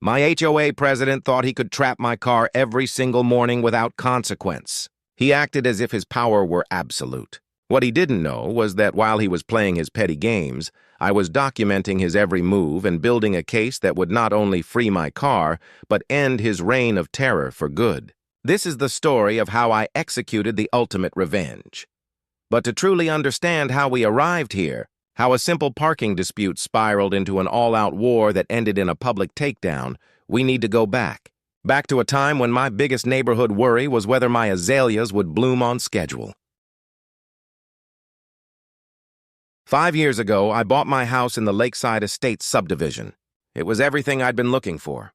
My HOA president thought he could trap my car every single morning without consequence. He acted as if his power were absolute. What he didn't know was that while he was playing his petty games, I was documenting his every move and building a case that would not only free my car, but end his reign of terror for good. This is the story of how I executed the ultimate revenge. But to truly understand how we arrived here, how a simple parking dispute spiraled into an all-out war that ended in a public takedown, we need to go back. Back to a time when my biggest neighborhood worry was whether my azaleas would bloom on schedule. 5 years ago, I bought my house in the Lakeside Estates subdivision. It was everything I'd been looking for.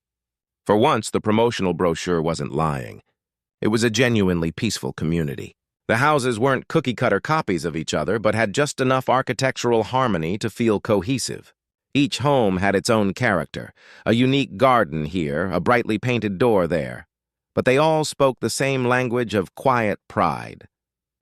For once, the promotional brochure wasn't lying. It was a genuinely peaceful community. The houses weren't cookie-cutter copies of each other, but had just enough architectural harmony to feel cohesive. Each home had its own character, a unique garden here, a brightly painted door there. But they all spoke the same language of quiet pride.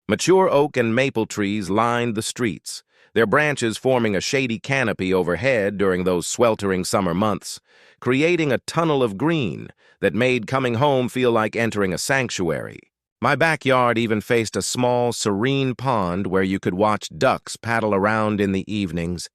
Mature oak and maple trees lined the streets, their branches forming a shady canopy overhead during those sweltering summer months, creating a tunnel of green that made coming home feel like entering a sanctuary. My backyard even faced a small, serene pond where you could watch ducks paddle around in the evenings,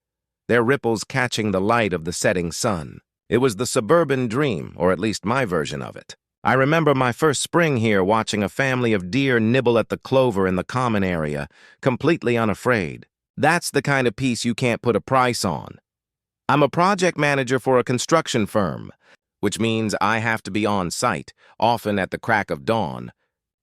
their ripples catching the light of the setting sun. It was the suburban dream, or at least my version of it. I remember my first spring here watching a family of deer nibble at the clover in the common area, completely unafraid. That's the kind of peace you can't put a price on. I'm a project manager for a construction firm, which means I have to be on site, often at the crack of dawn,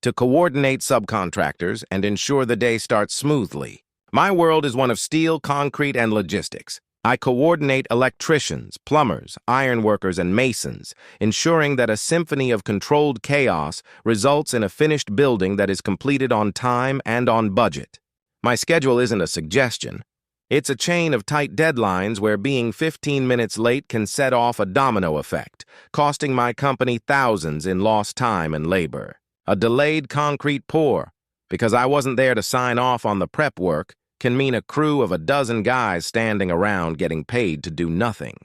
to coordinate subcontractors and ensure the day starts smoothly. My world is one of steel, concrete, and logistics. I coordinate electricians, plumbers, ironworkers, and masons, ensuring that a symphony of controlled chaos results in a finished building that is completed on time and on budget. My schedule isn't a suggestion. It's a chain of tight deadlines where being 15 minutes late can set off a domino effect, costing my company thousands in lost time and labor. A delayed concrete pour, because I wasn't there to sign off on the prep work, can mean a crew of a dozen guys standing around getting paid to do nothing.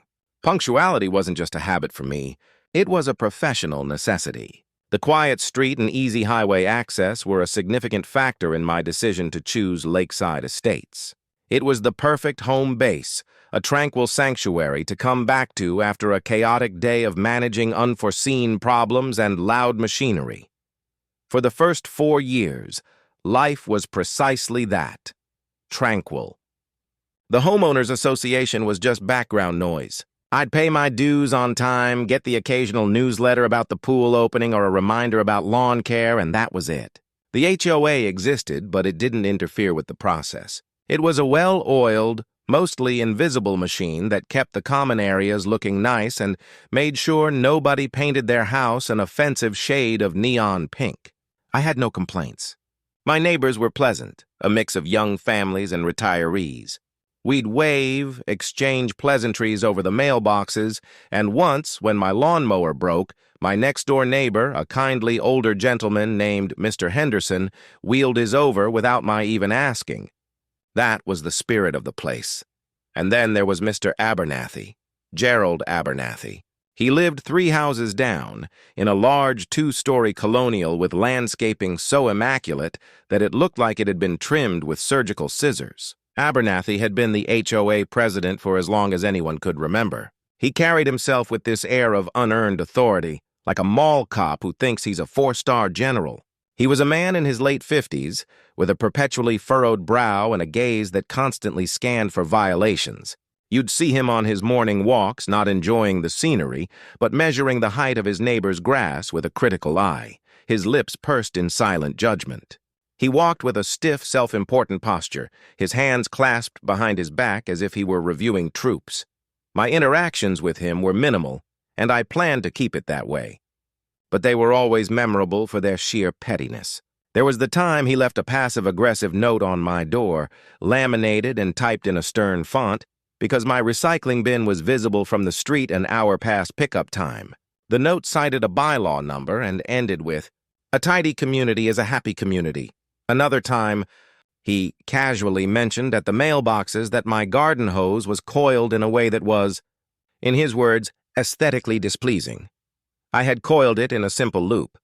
Punctuality wasn't just a habit for me, it was a professional necessity. The quiet street and easy highway access were a significant factor in my decision to choose Lakeside Estates. It was the perfect home base, a tranquil sanctuary to come back to after a chaotic day of managing unforeseen problems and loud machinery. For the first 4 years, life was precisely that, tranquil. The Homeowners Association was just background noise. I'd pay my dues on time, get the occasional newsletter about the pool opening or a reminder about lawn care, and that was it. The HOA existed, but it didn't interfere with the process. It was a well-oiled, mostly invisible machine that kept the common areas looking nice and made sure nobody painted their house an offensive shade of neon pink. I had no complaints. My neighbors were pleasant, a mix of young families and retirees. We'd wave, exchange pleasantries over the mailboxes, and once, when my lawnmower broke, my next-door neighbor, a kindly older gentleman named Mr. Henderson, wheeled his over without my even asking. That was the spirit of the place. And then there was Mr. Abernathy, Gerald Abernathy. He lived 3 houses down, in a large 2-story colonial with landscaping so immaculate that it looked like it had been trimmed with surgical scissors. Abernathy had been the HOA president for as long as anyone could remember. He carried himself with this air of unearned authority, like a mall cop who thinks he's a 4-star general. He was a man in his late 50s, with a perpetually furrowed brow and a gaze that constantly scanned for violations. You'd see him on his morning walks, not enjoying the scenery, but measuring the height of his neighbor's grass with a critical eye, his lips pursed in silent judgment. He walked with a stiff, self-important posture, his hands clasped behind his back as if he were reviewing troops. My interactions with him were minimal, and I planned to keep it that way. But they were always memorable for their sheer pettiness. There was the time he left a passive-aggressive note on my door, laminated and typed in a stern font, because my recycling bin was visible from the street an hour past pickup time. The note cited a bylaw number and ended with, "A tidy community is a happy community." Another time, he casually mentioned at the mailboxes that my garden hose was coiled in a way that was, in his words, aesthetically displeasing. I had coiled it in a simple loop.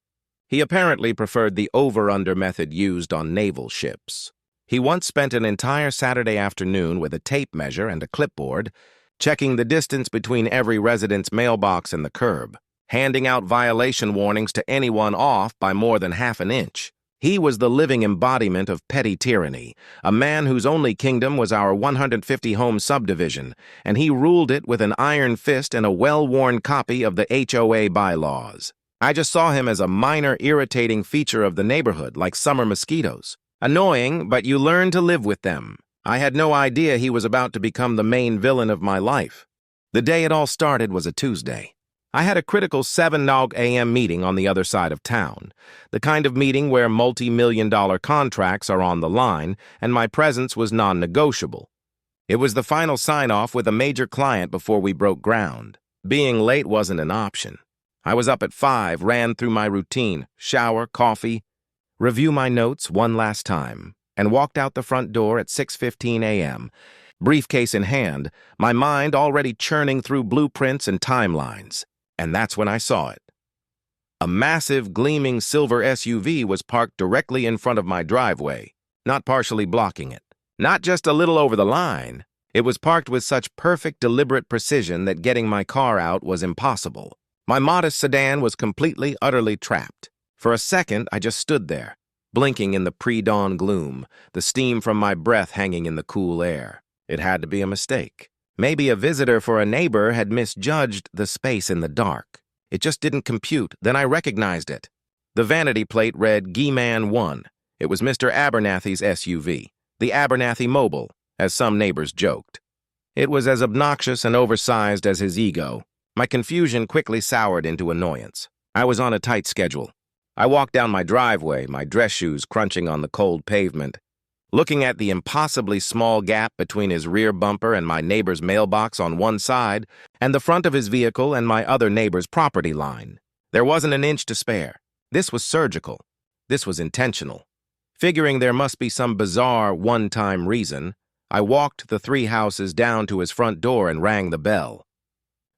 He apparently preferred the over-under method used on naval ships. He once spent an entire Saturday afternoon with a tape measure and a clipboard, checking the distance between every resident's mailbox and the curb, handing out violation warnings to anyone off by more than half an inch. He was the living embodiment of petty tyranny, a man whose only kingdom was our 150-home subdivision, and he ruled it with an iron fist and a well-worn copy of the HOA bylaws. I just saw him as a minor irritating feature of the neighborhood, like summer mosquitoes. Annoying, but you learn to live with them. I had no idea he was about to become the main villain of my life. The day it all started was a Tuesday. I had a critical 7 a.m. meeting on the other side of town, the kind of meeting where multi-million-dollar contracts are on the line, and my presence was non-negotiable. It was the final sign-off with a major client before we broke ground. Being late wasn't an option. I was up at 5, ran through my routine, shower, coffee, review my notes one last time, and walked out the front door at 6:15 a.m., briefcase in hand, my mind already churning through blueprints and timelines. And that's when I saw it. A massive, gleaming silver SUV was parked directly in front of my driveway, not partially blocking it. Not just a little over the line. It was parked with such perfect, deliberate precision that getting my car out was impossible. My modest sedan was completely, utterly trapped. For a second, I just stood there, blinking in the pre-dawn gloom, the steam from my breath hanging in the cool air. It had to be a mistake. Maybe a visitor for a neighbor had misjudged the space in the dark. It just didn't compute. Then I recognized it. The vanity plate read Gee-Man 1. It was Mr. Abernathy's SUV, the Abernathy Mobile, as some neighbors joked. It was as obnoxious and oversized as his ego. My confusion quickly soured into annoyance. I was on a tight schedule. I walked down my driveway, my dress shoes crunching on the cold pavement, looking at the impossibly small gap between his rear bumper and my neighbor's mailbox on one side, and the front of his vehicle and my other neighbor's property line. There wasn't an inch to spare. This was surgical. This was intentional. Figuring there must be some bizarre, one-time reason, I walked the 3 houses down to his front door and rang the bell.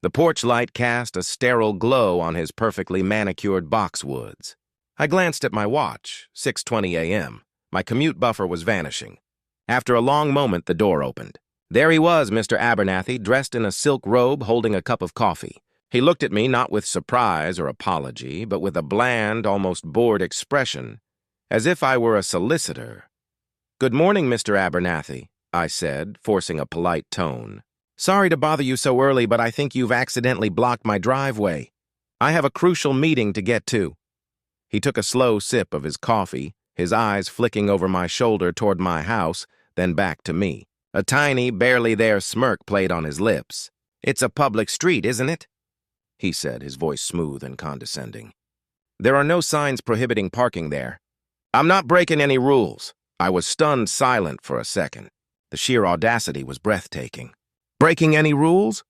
The porch light cast a sterile glow on his perfectly manicured boxwoods. I glanced at my watch, 6:20 a.m. My commute buffer was vanishing. After a long moment, the door opened. There he was, Mr. Abernathy, dressed in a silk robe, holding a cup of coffee. He looked at me not with surprise or apology, but with a bland, almost bored expression, as if I were a solicitor. "Good morning, Mr. Abernathy," I said, forcing a polite tone. "Sorry to bother you so early, but I think you've accidentally blocked my driveway. I have a crucial meeting to get to." He took a slow sip of his coffee, his eyes flicking over my shoulder toward my house, then back to me. A tiny, barely there smirk played on his lips. "It's a public street, isn't it?" he said, his voice smooth and condescending. "There are no signs prohibiting parking there." "I'm not breaking any rules." I was stunned silent for a second. The sheer audacity was breathtaking. "Breaking any rules?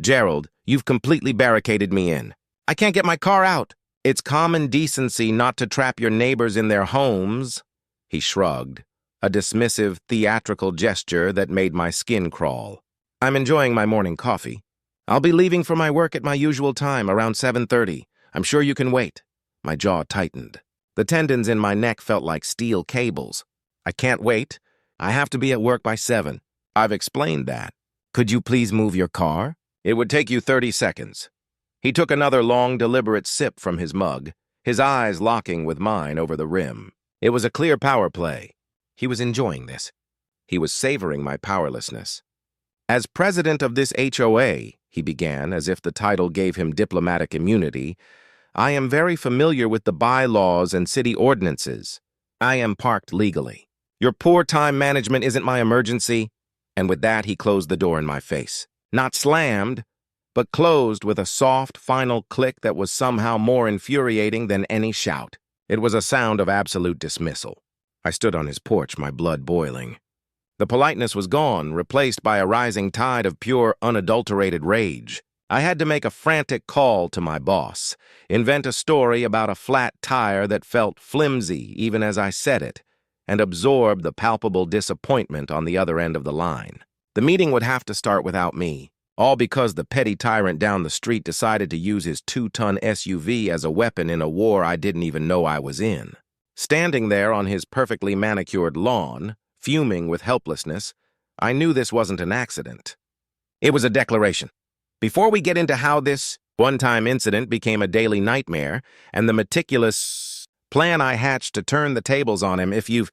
Gerald, you've completely barricaded me in. I can't get my car out." "It's common decency not to trap your neighbors in their homes," he shrugged, a dismissive, theatrical gesture that made my skin crawl. "I'm enjoying my morning coffee. I'll be leaving for my work at my usual time, around 7:30. I'm sure you can wait." My jaw tightened. The tendons in my neck felt like steel cables. "I can't wait. I have to be at work by 7. "I've explained that. Could you please move your car?" "It would take you 30 seconds. He took another long, deliberate sip from his mug, his eyes locking with mine over the rim. It was a clear power play. He was enjoying this. He was savoring my powerlessness. "As president of this HOA," he began, as if the title gave him diplomatic immunity, "I am very familiar with the bylaws and city ordinances. I am parked legally. Your poor time management isn't my emergency." And with that, he closed the door in my face. Not slammed, but closed with a soft, final click that was somehow more infuriating than any shout. It was a sound of absolute dismissal. I stood on his porch, my blood boiling. The politeness was gone, replaced by a rising tide of pure, unadulterated rage. I had to make a frantic call to my boss, invent a story about a flat tire that felt flimsy even as I said it, and absorb the palpable disappointment on the other end of the line. The meeting would have to start without me. All because the petty tyrant down the street decided to use his 2-ton SUV as a weapon in a war I didn't even know I was in. Standing there on his perfectly manicured lawn, fuming with helplessness, I knew this wasn't an accident. It was a declaration. Before we get into how this one-time incident became a daily nightmare and the meticulous plan I hatched to turn the tables on him, if you've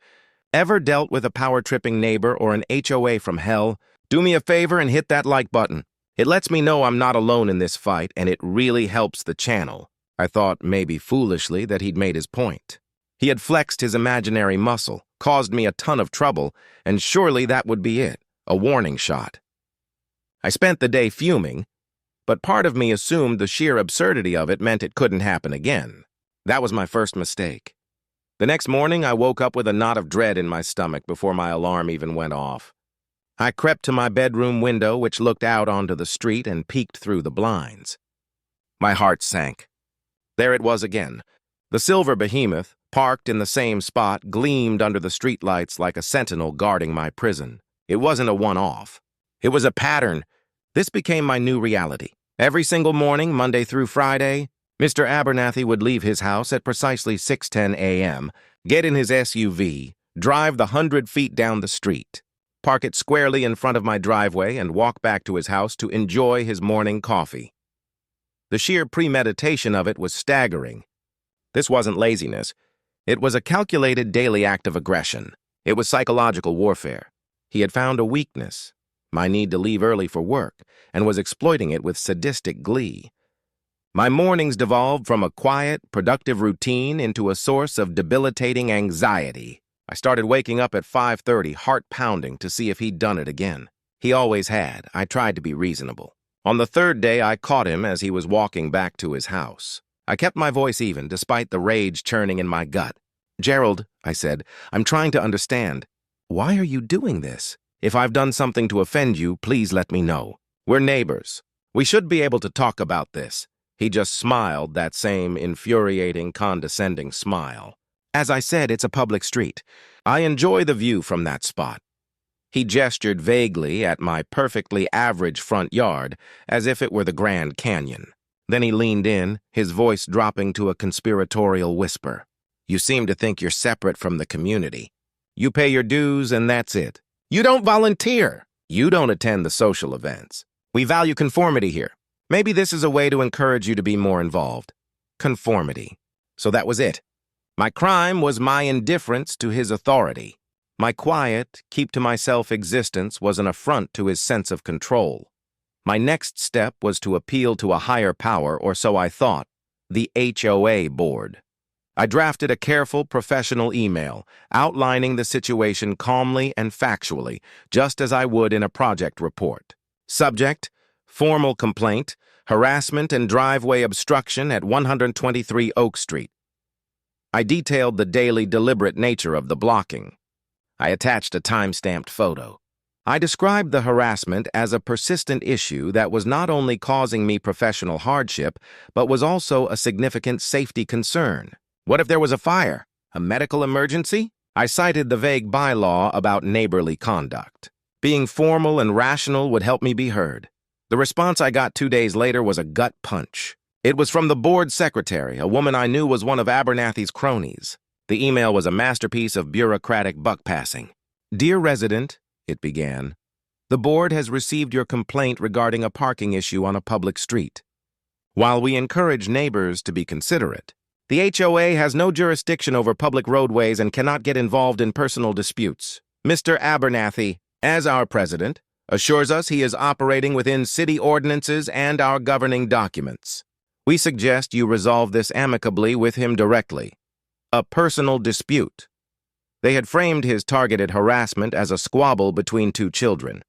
ever dealt with a power-tripping neighbor or an HOA from hell, do me a favor and hit that like button. It lets me know I'm not alone in this fight, and it really helps the channel. I thought, maybe foolishly, that he'd made his point. He had flexed his imaginary muscle, caused me a ton of trouble, and surely that would be it, a warning shot. I spent the day fuming, but part of me assumed the sheer absurdity of it meant it couldn't happen again. That was my first mistake. The next morning, I woke up with a knot of dread in my stomach before my alarm even went off. I crept to my bedroom window, which looked out onto the street, and peeked through the blinds. My heart sank. There it was again. The silver behemoth, parked in the same spot, gleamed under the streetlights like a sentinel guarding my prison. It wasn't a one-off. It was a pattern. This became my new reality. Every single morning, Monday through Friday, Mr. Abernathy would leave his house at precisely 6:10 a.m., get in his SUV, drive the 100 feet down the street, park it squarely in front of my driveway, and walk back to his house to enjoy his morning coffee. The sheer premeditation of it was staggering. This wasn't laziness. It was a calculated daily act of aggression. It was psychological warfare. He had found a weakness, my need to leave early for work, and was exploiting it with sadistic glee. My mornings devolved from a quiet, productive routine into a source of debilitating anxiety. I started waking up at 5:30, heart pounding, to see if he'd done it again. He always had. I tried to be reasonable. On the third day, I caught him as he was walking back to his house. I kept my voice even, despite the rage churning in my gut. "Gerald," I said, "I'm trying to understand. Why are you doing this? If I've done something to offend you, please let me know. We're neighbors. We should be able to talk about this." He just smiled, that same infuriating, condescending smile. "As I said, it's a public street. I enjoy the view from that spot." He gestured vaguely at my perfectly average front yard, as if it were the Grand Canyon. Then he leaned in, his voice dropping to a conspiratorial whisper. "You seem to think you're separate from the community. You pay your dues and that's it. You don't volunteer. You don't attend the social events. We value conformity here. Maybe this is a way to encourage you to be more involved." Conformity. So that was it. My crime was my indifference to his authority. My quiet, keep-to-myself existence was an affront to his sense of control. My next step was to appeal to a higher power, or so I thought, the HOA board. I drafted a careful, professional email, outlining the situation calmly and factually, just as I would in a project report. Subject: formal complaint, harassment and driveway obstruction at 123 Oak Street. I detailed the daily deliberate nature of the blocking. I attached a time-stamped photo. I described the harassment as a persistent issue that was not only causing me professional hardship, but was also a significant safety concern. What if there was a fire? A medical emergency? I cited the vague bylaw about neighborly conduct. Being formal and rational would help me be heard. The response I got 2 days later was a gut punch. It was from the board secretary, a woman I knew was one of Abernathy's cronies. The email was a masterpiece of bureaucratic buck-passing. "Dear resident," it began, "the board has received your complaint regarding a parking issue on a public street. While we encourage neighbors to be considerate, the HOA has no jurisdiction over public roadways and cannot get involved in personal disputes. Mr. Abernathy, as our president, assures us he is operating within city ordinances and our governing documents. We suggest you resolve this amicably with him directly. A personal dispute." They had framed his targeted harassment as a squabble between two children.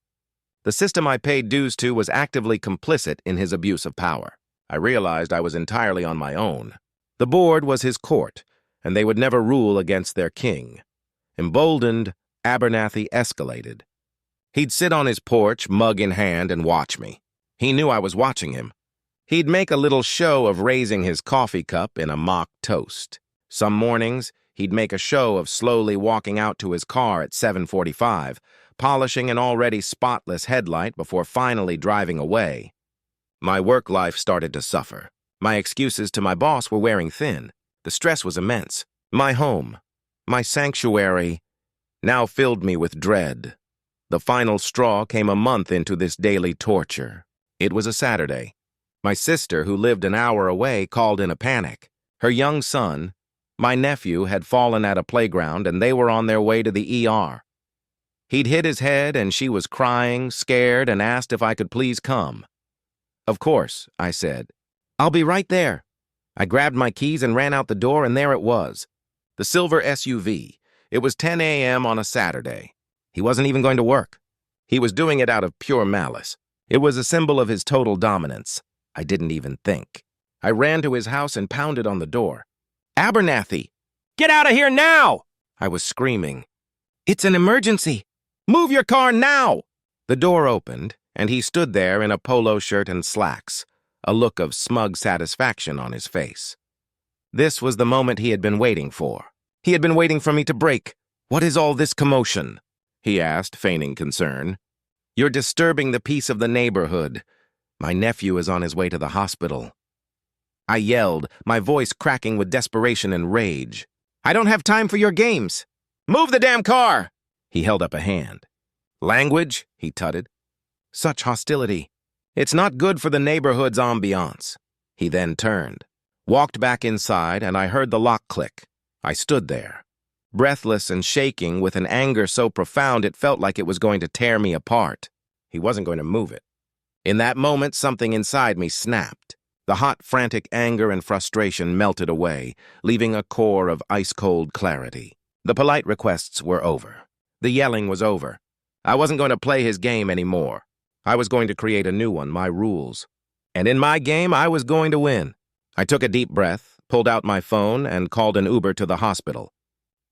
The system I paid dues to was actively complicit in his abuse of power. I realized I was entirely on my own. The board was his court, and they would never rule against their king. Emboldened, Abernathy escalated. He'd sit on his porch, mug in hand, and watch me. He knew I was watching him. He'd make a little show of raising his coffee cup in a mock toast. Some mornings, he'd make a show of slowly walking out to his car at 7:45, polishing an already spotless headlight before finally driving away. My work life started to suffer. My excuses to my boss were wearing thin. The stress was immense. My home, my sanctuary, now filled me with dread. The final straw came a month into this daily torture. It was a Saturday. My sister, who lived an hour away, called in a panic. Her young son, my nephew, had fallen at a playground and they were on their way to the ER. He'd hit his head and she was crying, scared, and asked if I could please come. Of course, I said. I'll be right there. I grabbed my keys and ran out the door, and there it was. The silver SUV. It was 10 a.m. on a Saturday. He wasn't even going to work. He was doing it out of pure malice. It was a symbol of his total dominance. I didn't even think. I ran to his house and pounded on the door. Abernathy! Get out of here now! I was screaming. It's an emergency! Move your car now! The door opened, and he stood there in a polo shirt and slacks, a look of smug satisfaction on his face. This was the moment he had been waiting for. He had been waiting for me to break. What is all this commotion? He asked, feigning concern. You're disturbing the peace of the neighborhood. My nephew is on his way to the hospital. I yelled, my voice cracking with desperation and rage. I don't have time for your games. Move the damn car! He held up a hand. Language, he tutted. Such hostility. It's not good for the neighborhood's ambiance. He then turned, walked back inside, and I heard the lock click. I stood there, breathless and shaking with an anger so profound it felt like it was going to tear me apart. He wasn't going to move it. In that moment, something inside me snapped. The hot, frantic anger and frustration melted away, leaving a core of ice-cold clarity. The polite requests were over. The yelling was over. I wasn't going to play his game anymore. I was going to create a new one, my rules. And in my game, I was going to win. I took a deep breath, pulled out my phone, and called an Uber to the hospital.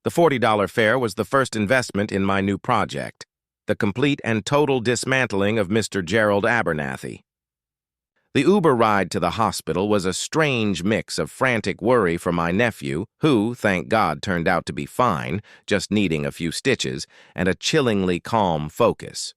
The $40 fare was the first investment in my new project, the complete and total dismantling of Mr. Gerald Abernathy. The Uber ride to the hospital was a strange mix of frantic worry for my nephew, who, thank God, turned out to be fine, just needing a few stitches, and a chillingly calm focus.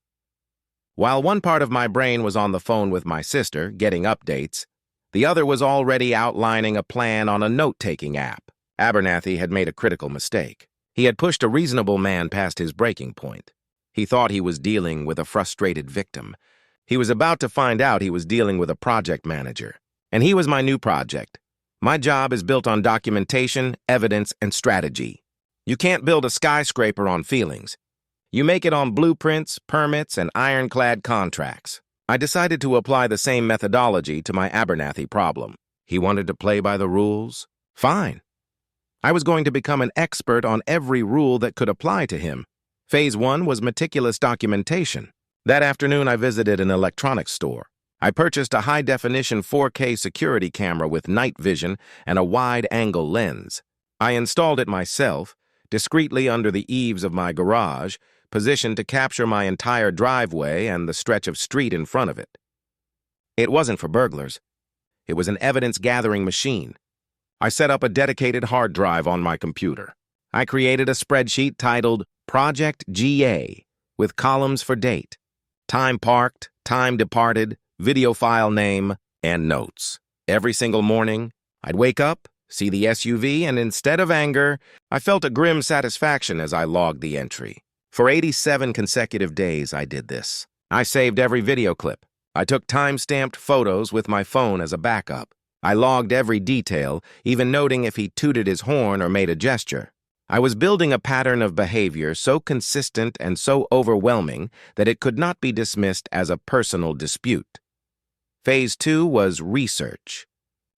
While one part of my brain was on the phone with my sister, getting updates, the other was already outlining a plan on a note-taking app. Abernathy had made a critical mistake. He had pushed a reasonable man past his breaking point. He thought he was dealing with a frustrated victim. He was about to find out he was dealing with a project manager. And he was my new project. My job is built on documentation, evidence, and strategy. You can't build a skyscraper on feelings. You make it on blueprints, permits, and ironclad contracts. I decided to apply the same methodology to my Abernathy problem. He wanted to play by the rules? Fine. I was going to become an expert on every rule that could apply to him. Phase 1 was meticulous documentation. That afternoon, I visited an electronics store. I purchased a high-definition 4K security camera with night vision and a wide-angle lens. I installed it myself, discreetly under the eaves of my garage, positioned to capture my entire driveway and the stretch of street in front of it. It wasn't for burglars. It was an evidence-gathering machine. I set up a dedicated hard drive on my computer. I created a spreadsheet titled Project GA with columns for date, time parked, time departed, video file name, and notes. Every single morning, I'd wake up, see the SUV, and instead of anger, I felt a grim satisfaction as I logged the entry. For 87 consecutive days, I did this. I saved every video clip. I took time-stamped photos with my phone as a backup. I logged every detail, even noting if he tooted his horn or made a gesture. I was building a pattern of behavior so consistent and so overwhelming that it could not be dismissed as a personal dispute. Phase 2 was research.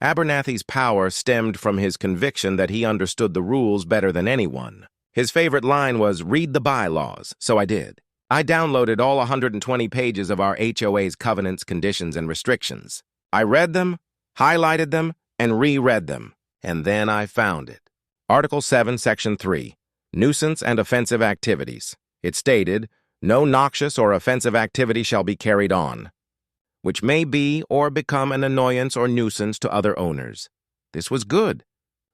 Abernathy's power stemmed from his conviction that he understood the rules better than anyone. His favorite line was, "Read the bylaws," so I did. I downloaded all 120 pages of our HOA's covenants, conditions, and restrictions. I read them, highlighted them, and reread them, and then I found it. Article 7, Section 3, Nuisance and Offensive Activities. It stated, "No noxious or offensive activity shall be carried on, which may be or become an annoyance or nuisance to other owners." This was good,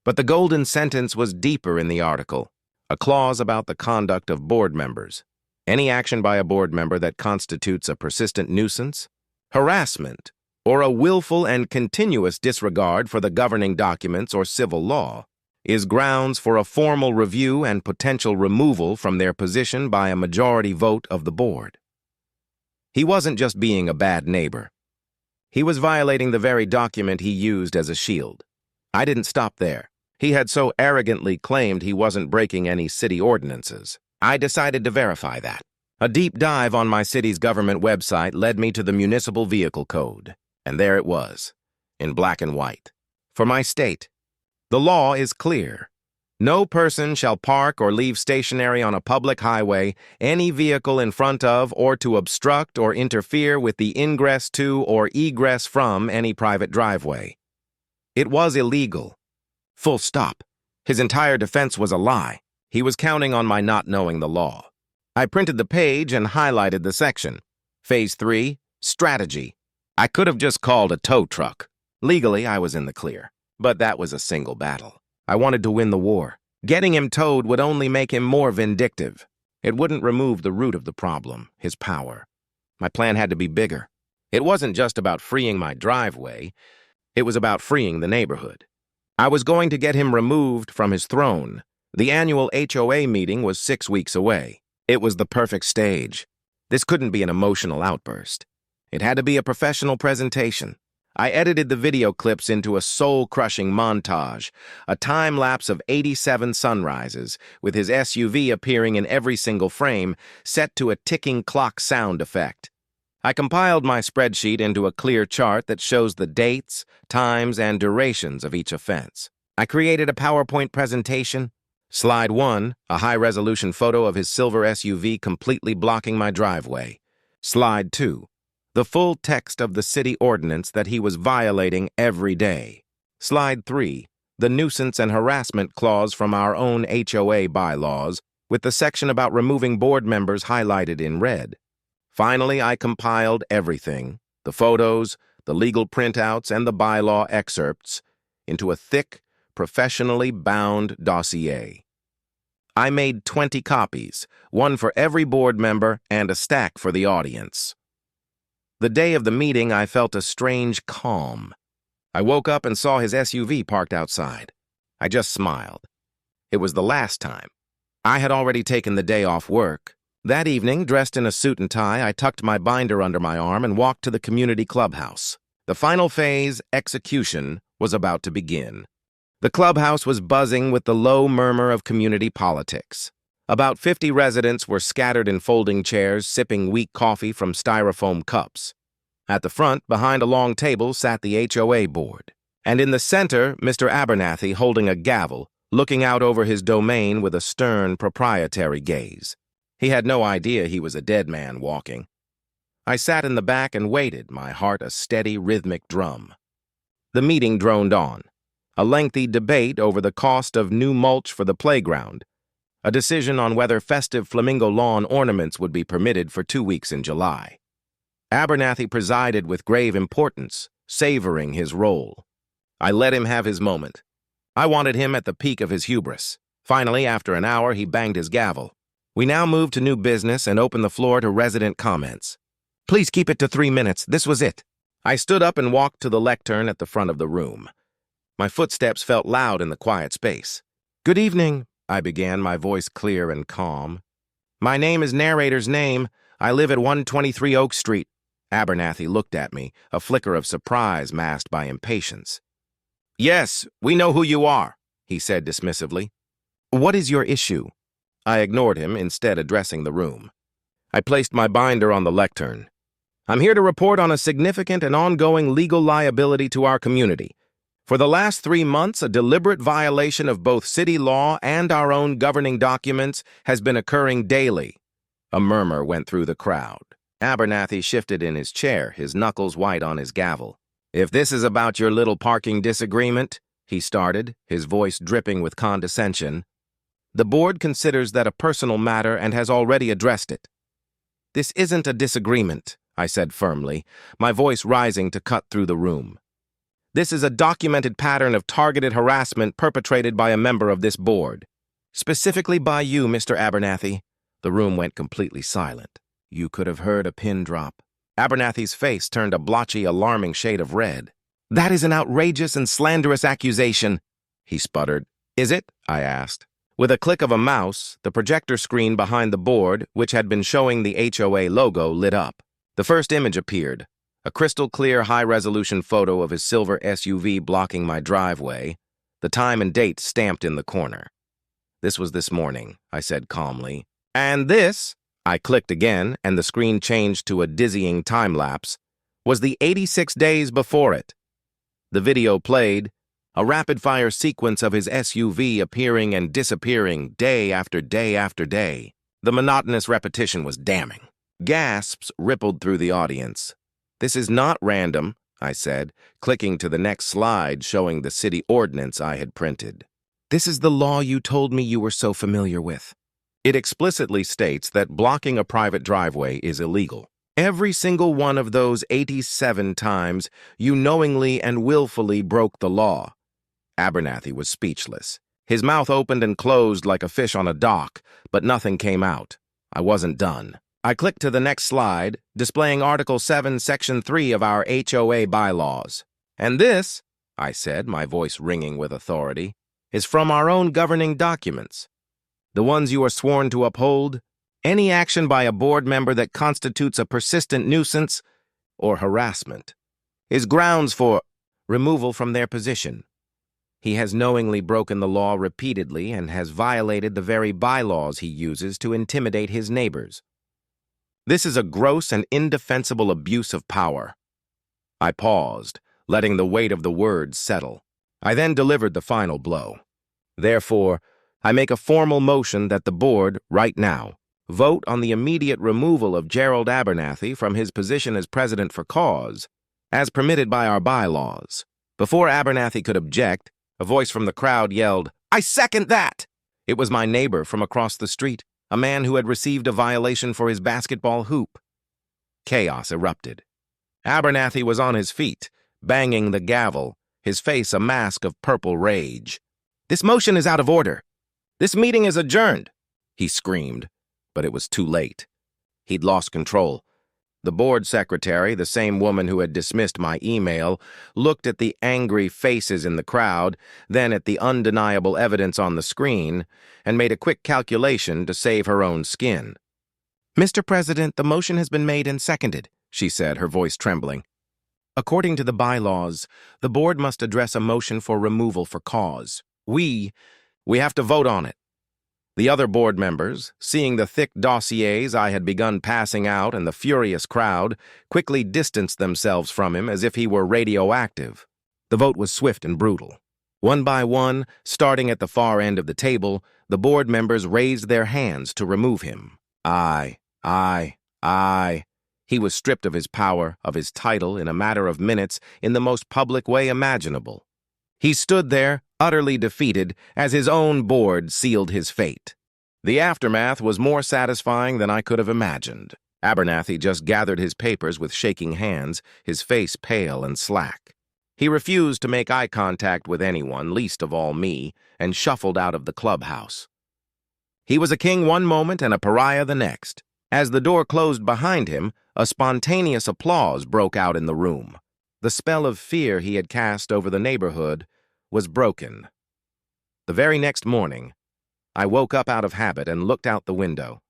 but the golden sentence was deeper in the article, a clause about the conduct of board members. any action by a board member that constitutes a persistent nuisance, harassment, or a willful and continuous disregard for the governing documents or civil law is grounds for a formal review and potential removal from their position by a majority vote of the board. He wasn't just being a bad neighbor. He was violating the very document he used as a shield. I didn't stop there. He had so arrogantly claimed he wasn't breaking any city ordinances. I decided to verify that. A deep dive on my city's government website led me to the Municipal Vehicle Code, and there it was, in black and white. For my state, the law is clear. No person shall park or leave stationary on a public highway any vehicle in front of or to obstruct or interfere with the ingress to or egress from any private driveway. It was illegal. Full stop. His entire defense was a lie. He was counting on my not knowing the law. I printed the page and highlighted the section. Phase 3, strategy. I could have just called a tow truck. Legally, I was in the clear. But that was a single battle. I wanted to win the war. Getting him towed would only make him more vindictive. It wouldn't remove the root of the problem, his power. My plan had to be bigger. It wasn't just about freeing my driveway. It was about freeing the neighborhood. I was going to get him removed from his throne. The annual HOA meeting was 6 weeks away. It was the perfect stage. This couldn't be an emotional outburst. It had to be a professional presentation. I edited the video clips into a soul-crushing montage, a time-lapse of 87 sunrises, with his SUV appearing in every single frame, set to a ticking clock sound effect. I compiled my spreadsheet into a clear chart that shows the dates, times, and durations of each offense. I created a PowerPoint presentation. Slide 1, a high-resolution photo of his silver SUV completely blocking my driveway. Slide 2, the full text of the city ordinance that he was violating every day. Slide 3, the nuisance and harassment clause from our own HOA bylaws, with the section about removing board members highlighted in red. Finally, I compiled everything, the photos, the legal printouts, and the bylaw excerpts, into a thick, professionally bound dossier. I made 20 copies, one for every board member and a stack for the audience. The day of the meeting, I felt a strange calm. I woke up and saw his SUV parked outside. I just smiled. It was the last time. I had already taken the day off work. That evening, dressed in a suit and tie, I tucked my binder under my arm and walked to the community clubhouse. The final phase, execution, was about to begin. The clubhouse was buzzing with the low murmur of community politics. About 50 residents were scattered in folding chairs, sipping weak coffee from styrofoam cups. At the front, behind a long table, sat the HOA board. And in the center, Mr. Abernathy holding a gavel, looking out over his domain with a stern, proprietary gaze. He had no idea he was a dead man walking. I sat in the back and waited, my heart a steady, rhythmic drum. The meeting droned on. A lengthy debate over the cost of new mulch for the playground. A decision on whether festive flamingo lawn ornaments would be permitted for 2 weeks in July. Abernathy presided with grave importance, savoring his role. I let him have his moment. I wanted him at the peak of his hubris. Finally, after an hour, he banged his gavel. We now moved to new business and opened the floor to resident comments. Please keep it to 3 minutes. This was it. I stood up and walked to the lectern at the front of the room. My footsteps felt loud in the quiet space. Good evening, I began, my voice clear and calm. My name is narrator's name. I live at 123 Oak Street. Abernathy looked at me, a flicker of surprise masked by impatience. Yes, we know who you are, he said dismissively. What is your issue? I ignored him, instead addressing the room. I placed my binder on the lectern. I'm here to report on a significant and ongoing legal liability to our community. For the last 3 months, a deliberate violation of both city law and our own governing documents has been occurring daily. A murmur went through the crowd. Abernathy shifted in his chair, his knuckles white on his gavel. If this is about your little parking disagreement, he started, his voice dripping with condescension, the board considers that a personal matter and has already addressed it. This isn't a disagreement, I said firmly, my voice rising to cut through the room. This is a documented pattern of targeted harassment perpetrated by a member of this board. Specifically by you, Mr. Abernathy. The room went completely silent. You could have heard a pin drop. Abernathy's face turned a blotchy, alarming shade of red. "That is an outrageous and slanderous accusation," he sputtered. "Is it?" I asked. With a click of a mouse, the projector screen behind the board, which had been showing the HOA logo, lit up. The first image appeared, a crystal-clear, high-resolution photo of his silver SUV blocking my driveway, the time and date stamped in the corner. "This was this morning," I said calmly. "And this," I clicked again, and the screen changed to a dizzying time-lapse, "was the 86 days before it." The video played, a rapid-fire sequence of his SUV appearing and disappearing day after day after day. The monotonous repetition was damning. Gasps rippled through the audience. "This is not random," I said, clicking to the next slide showing the city ordinance I had printed. "This is the law you told me you were so familiar with." It explicitly states that blocking a private driveway is illegal. Every single one of those 87 times, you knowingly and willfully broke the law. Abernathy was speechless. His mouth opened and closed like a fish on a dock, but nothing came out. I wasn't done. I clicked to the next slide, displaying Article 7, Section 3 of our HOA bylaws. "And this," I said, my voice ringing with authority, "is from our own governing documents. The ones you are sworn to uphold. Any action by a board member that constitutes a persistent nuisance or harassment is grounds for removal from their position. He has knowingly broken the law repeatedly and has violated the very bylaws he uses to intimidate his neighbors. This is a gross and indefensible abuse of power." I paused, letting the weight of the words settle. I then delivered the final blow. "Therefore, I make a formal motion that the board, right now, vote on the immediate removal of Gerald Abernathy from his position as president for cause, as permitted by our bylaws." Before Abernathy could object, a voice from the crowd yelled, "I second that!" It was my neighbor from across the street, a man who had received a violation for his basketball hoop. Chaos erupted. Abernathy was on his feet, banging the gavel, his face a mask of purple rage. "This motion is out of order. This meeting is adjourned," he screamed, but it was too late. He'd lost control. The board secretary, the same woman who had dismissed my email, looked at the angry faces in the crowd, then at the undeniable evidence on the screen, and made a quick calculation to save her own skin. "Mr. President, the motion has been made and seconded," she said, her voice trembling. "According to the bylaws, the board must address a motion for removal for cause. We have to vote on it." The other board members, seeing the thick dossiers I had begun passing out and the furious crowd, quickly distanced themselves from him as if he were radioactive. The vote was swift and brutal. One by one, starting at the far end of the table, the board members raised their hands to remove him. Aye. He was stripped of his power, of his title, in a matter of minutes, in the most public way imaginable. He stood there, utterly defeated, as his own board sealed his fate. The aftermath was more satisfying than I could have imagined. Abernathy just gathered his papers with shaking hands, his face pale and slack. He refused to make eye contact with anyone, least of all me, and shuffled out of the clubhouse. He was a king one moment and a pariah the next. As the door closed behind him, a spontaneous applause broke out in the room. The spell of fear he had cast over the neighborhood was broken. The very next morning, I woke up out of habit and looked out the window.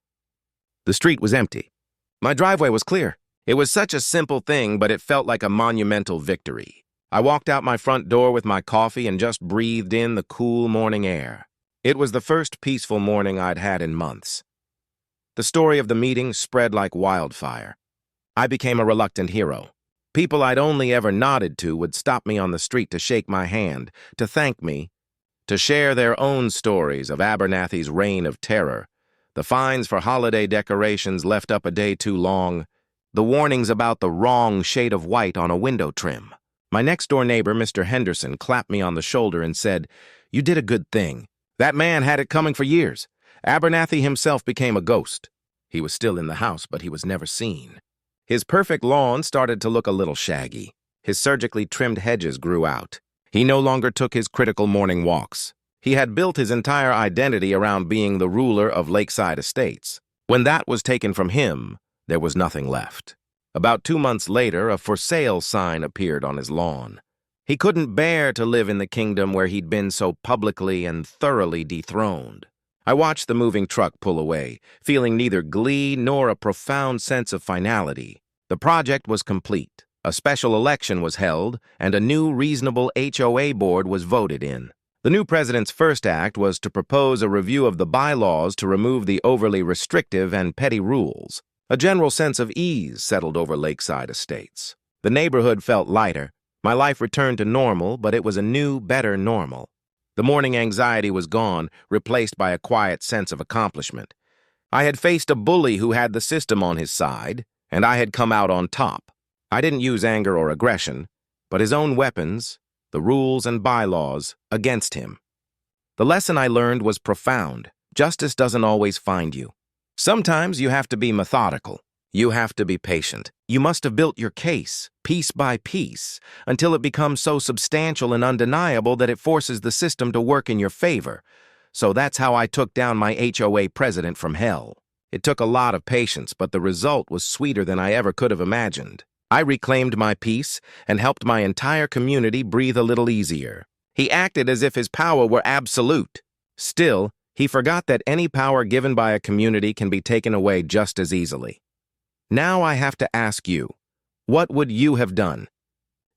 The street was empty. My driveway was clear. It was such a simple thing, but it felt like a monumental victory. I walked out my front door with my coffee and just breathed in the cool morning air. It was the first peaceful morning I'd had in months. The story of the meeting spread like wildfire. I became a reluctant hero. People I'd only ever nodded to would stop me on the street to shake my hand, to thank me, to share their own stories of Abernathy's reign of terror, the fines for holiday decorations left up a day too long, the warnings about the wrong shade of white on a window trim. My next-door neighbor, Mr. Henderson, clapped me on the shoulder and said, "You did a good thing. That man had it coming for years. Abernathy himself became a ghost. He was still in the house, but he was never seen. His perfect lawn started to look a little shaggy. His surgically trimmed hedges grew out. He no longer took his critical morning walks. He had built his entire identity around being the ruler of lakeside estates. When that was taken from him, there was nothing left. About 2 months later, a for sale sign appeared on his lawn. He couldn't bear to live in the kingdom where he'd been so publicly and thoroughly dethroned. I watched the moving truck pull away, feeling neither glee nor a profound sense of finality. The project was complete. A special election was held, and a new reasonable HOA board was voted in. The new president's first act was to propose a review of the bylaws to remove the overly restrictive and petty rules. A general sense of ease settled over Lakeside Estates. The neighborhood felt lighter. My life returned to normal, but it was a new, better normal. The morning anxiety was gone, replaced by a quiet sense of accomplishment. I had faced a bully who had the system on his side, and I had come out on top. I didn't use anger or aggression, but his own weapons, the rules and bylaws, against him. The lesson I learned was profound. Justice doesn't always find you. Sometimes you have to be methodical. You have to be patient. You must have built your case, piece by piece, until it becomes so substantial and undeniable that it forces the system to work in your favor. So that's how I took down my HOA president from hell. It took a lot of patience, but the result was sweeter than I ever could have imagined. I reclaimed my peace and helped my entire community breathe a little easier. He acted as if his power were absolute. Still, he forgot that any power given by a community can be taken away just as easily. Now I have to ask you, what would you have done?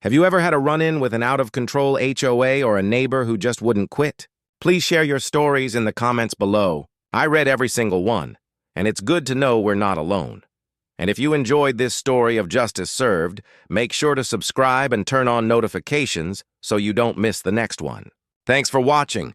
Have you ever had a run-in with an out-of-control HOA or a neighbor who just wouldn't quit? Please share your stories in the comments below. I read every single one, and it's good to know we're not alone. And if you enjoyed this story of justice served, make sure to subscribe and turn on notifications so you don't miss the next one. Thanks for watching.